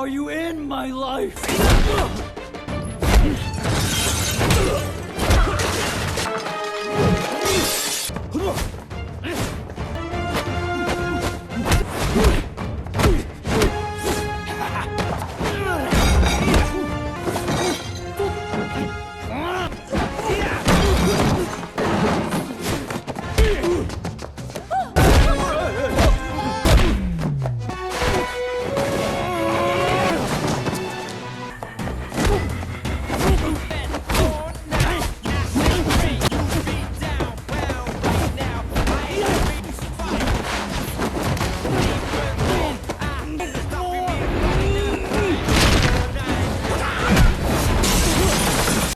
are you in my life?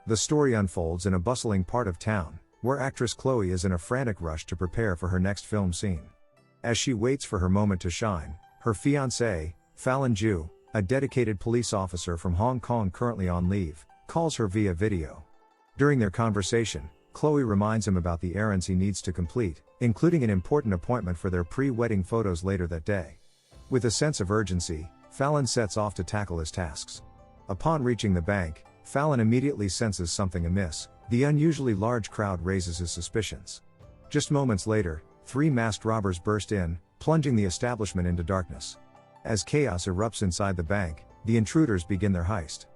The story unfolds in a bustling part of town, where actress Chloe is in a frantic rush to prepare for her next film scene. As she waits for her moment to shine, her fiancé, Fallon Ju, a dedicated police officer from Hong Kong currently on leave, calls her via video. During their conversation, Chloe reminds him about the errands he needs to complete, including an important appointment for their pre-wedding photos later that day. With a sense of urgency, Fallon sets off to tackle his tasks. Upon reaching the bank, Fallon immediately senses something amiss. The unusually large crowd raises his suspicions. Just moments later, 3 masked robbers burst in, plunging the establishment into darkness. As chaos erupts inside the bank, the intruders begin their heist.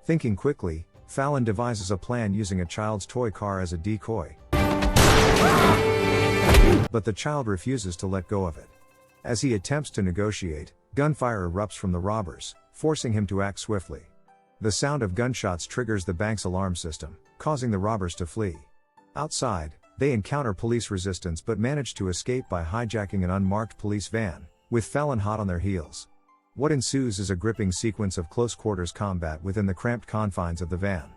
Thinking quickly, Fallon devises a plan using a child's toy car as a decoy. But the child refuses to let go of it. As he attempts to negotiate, gunfire erupts from the robbers, forcing him to act swiftly. The sound of gunshots triggers the bank's alarm system, causing the robbers to flee. Outside, they encounter police resistance but manage to escape by hijacking an unmarked police van, with Fallon hot on their heels. What ensues is a gripping sequence of close-quarters combat within the cramped confines of the van.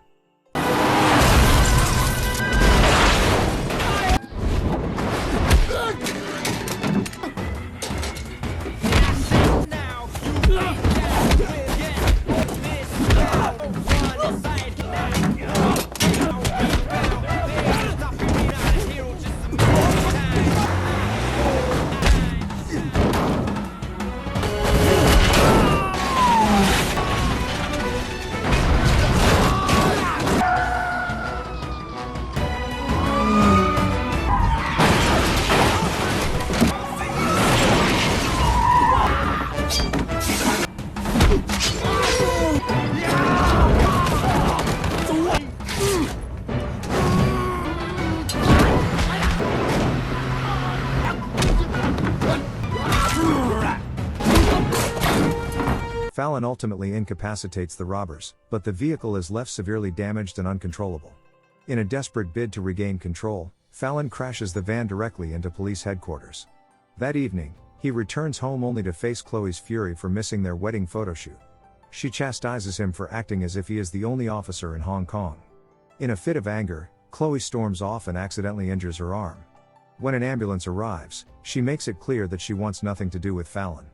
Fallon ultimately incapacitates the robbers, but the vehicle is left severely damaged and uncontrollable. In a desperate bid to regain control, Fallon crashes the van directly into police headquarters. That evening, he returns home only to face Chloe's fury for missing their wedding photoshoot. She chastises him for acting as if he is the only officer in Hong Kong. In a fit of anger, Chloe storms off and accidentally injures her arm. When an ambulance arrives, she makes it clear that she wants nothing to do with Fallon.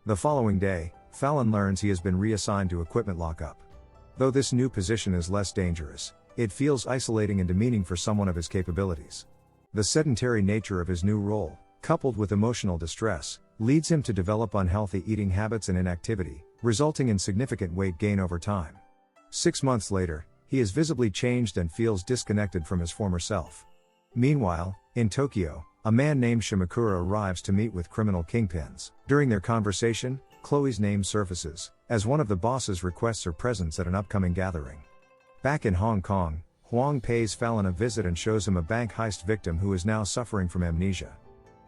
The following day, Fallon learns he has been reassigned to equipment lockup. Though this new position is less dangerous, it feels isolating and demeaning for someone of his capabilities. The sedentary nature of his new role, coupled with emotional distress, leads him to develop unhealthy eating habits and inactivity, resulting in significant weight gain over time. 6 months later, he is visibly changed and feels disconnected from his former self. Meanwhile, in Tokyo, a man named Shimakura arrives to meet with criminal kingpins. During their conversation, Chloe's name surfaces, as one of the bosses requests her presence at an upcoming gathering. Back in Hong Kong, Huang pays Fallon a visit and shows him a bank heist victim who is now suffering from amnesia.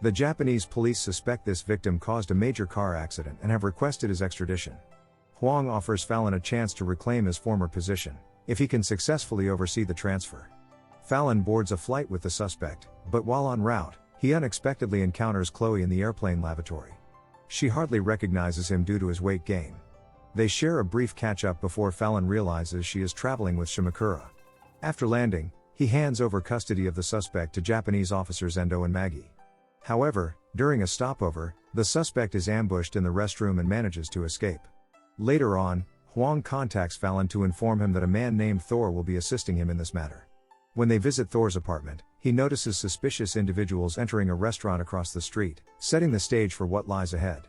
The Japanese police suspect this victim caused a major car accident and have requested his extradition. Huang offers Fallon a chance to reclaim his former position, if he can successfully oversee the transfer. Fallon boards a flight with the suspect, but while en route, he unexpectedly encounters Chloe in the airplane lavatory. She hardly recognizes him due to his weight gain. They share a brief catch-up before Fallon realizes she is traveling with Shimakura. After landing, he hands over custody of the suspect to Japanese officers Endo and Maggie. However, during a stopover, the suspect is ambushed in the restroom and manages to escape. Later on, Huang contacts Fallon to inform him that a man named Thor will be assisting him in this matter. When they visit Thor's apartment, he notices suspicious individuals entering a restaurant across the street, setting the stage for what lies ahead.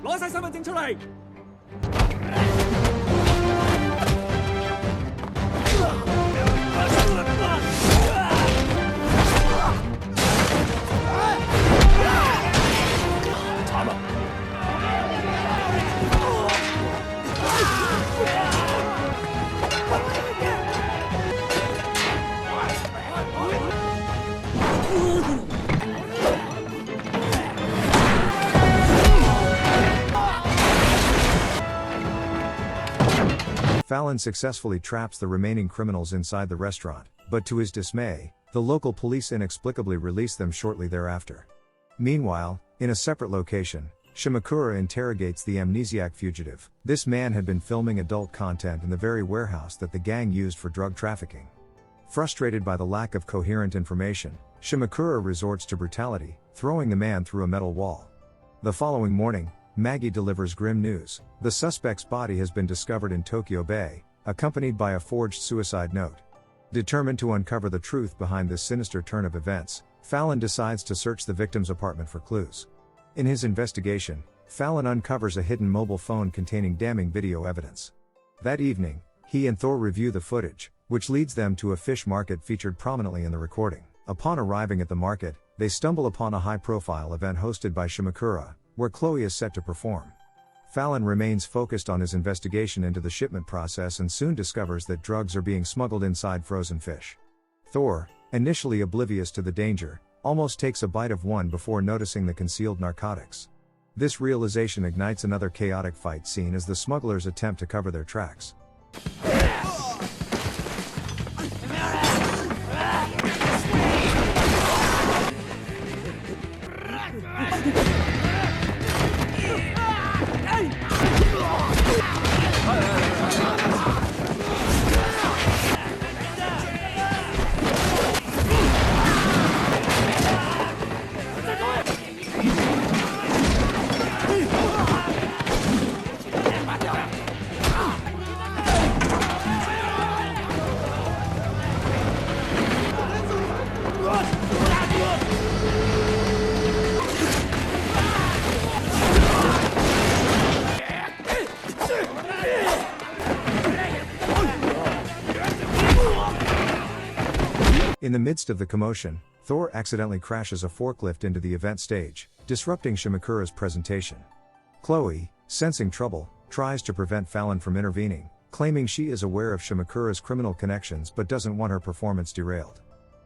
攞晒身份證出嚟！慘啊！Fallon successfully traps the remaining criminals inside the restaurant, but to his dismay, the local police inexplicably release them shortly thereafter. Meanwhile, in a separate location, Shimakura interrogates the amnesiac fugitive. This man had been filming adult content in the very warehouse that the gang used for drug trafficking. Frustrated by the lack of coherent information, Shimakura resorts to brutality, throwing the man through a metal wall. The following morning, Maggie delivers grim news. The suspect's body has been discovered in Tokyo Bay, accompanied by a forged suicide note. Determined to uncover the truth behind this sinister turn of events, Fallon decides to search the victim's apartment for clues. In his investigation, Fallon uncovers a hidden mobile phone containing damning video evidence. That evening, he and Thor review the footage, which leads them to a fish market featured prominently in the recording. Upon arriving at the market, they stumble upon a high-profile event hosted by Shimakura, where Chloe is set to perform. Fallon remains focused on his investigation into the shipment process and soon discovers that drugs are being smuggled inside frozen fish. Thor, initially oblivious to the danger, almost takes a bite of one before noticing the concealed narcotics. This realization ignites another chaotic fight scene as the smugglers attempt to cover their tracks. In the midst of the commotion, Thor accidentally crashes a forklift into the event stage, disrupting Shimakura's presentation. Chloe, sensing trouble, tries to prevent Fallon from intervening, claiming she is aware of Shimakura's criminal connections but doesn't want her performance derailed.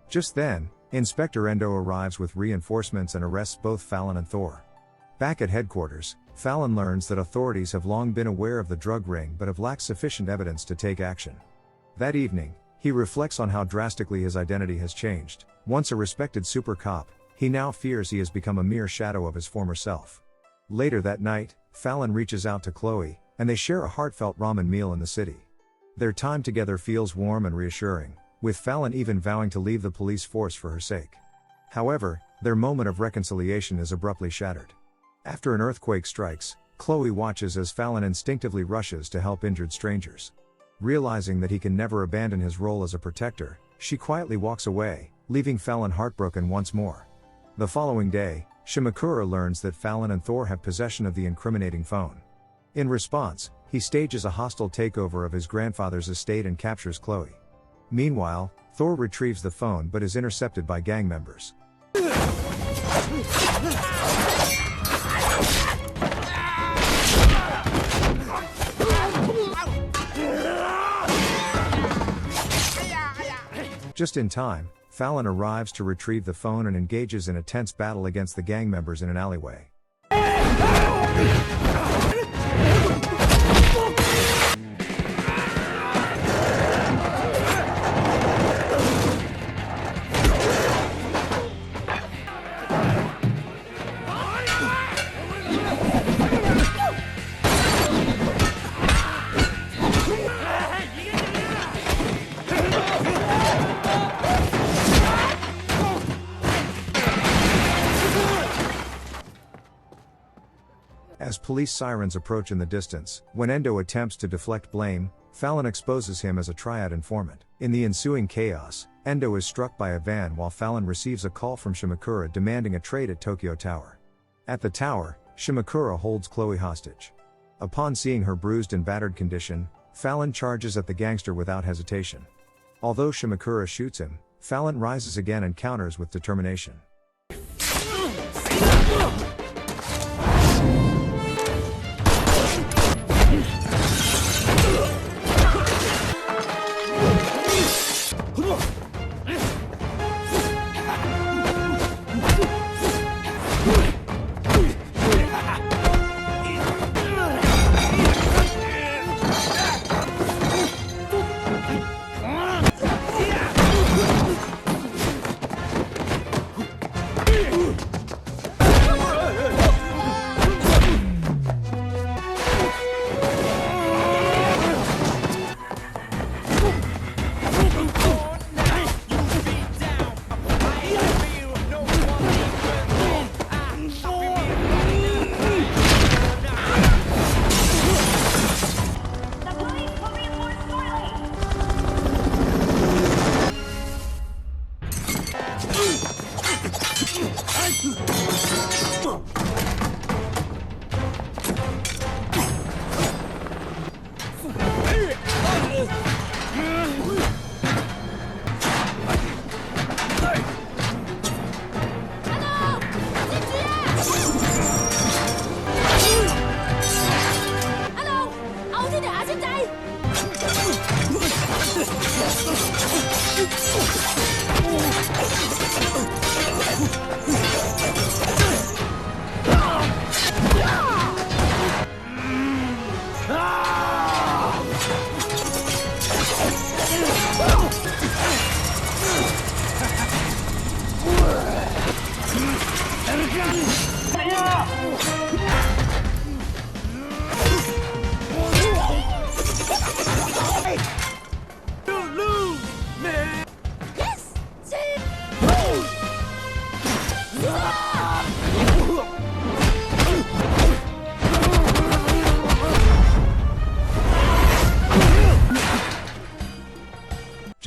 Just then, Inspector Endo arrives with reinforcements and arrests both Fallon and Thor. Back at headquarters, Fallon learns that authorities have long been aware of the drug ring but have lacked sufficient evidence to take action. That evening, he reflects on how drastically his identity has changed. Once a respected super cop, he now fears he has become a mere shadow of his former self. Later that night, Fallon reaches out to Chloe, and they share a heartfelt ramen meal in the city. Their time together feels warm and reassuring, with Fallon even vowing to leave the police force for her sake. However, their moment of reconciliation is abruptly shattered. After an earthquake strikes, Chloe watches as Fallon instinctively rushes to help injured strangers. Realizing that he can never abandon his role as a protector, she quietly walks away, leaving Fallon heartbroken once more. The following day, Shimakura learns that Fallon and Thor have possession of the incriminating phone. In response, he stages a hostile takeover of his grandfather's estate and captures Chloe. Meanwhile, Thor retrieves the phone but is intercepted by gang members. Just in time, Fallon arrives to retrieve the phone and engages in a tense battle against the gang members in an alleyway. As Police sirens approach in the distance. When Endo attempts to deflect blame, Fallon exposes him as a triad informant. In the ensuing chaos, Endo is struck by a van while Fallon receives a call from Shimakura demanding a trade at Tokyo Tower. At the tower, Shimakura holds Chloe hostage. Upon seeing her bruised and battered condition, Fallon charges at the gangster without hesitation. Although Shimakura shoots him, Fallon rises again and counters with determination.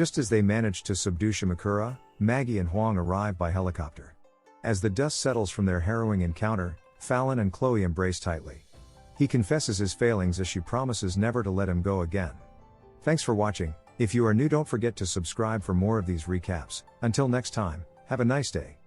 Just as they manage to subdue Shimakura, Maggie and Huang arrive by helicopter. As the dust settles from their harrowing encounter, Fallon and Chloe embrace tightly. He confesses his failings as she promises never to let him go again. Thanks for watching. If you are new, don't forget to subscribe for more of these recaps. Until next time, have a nice day.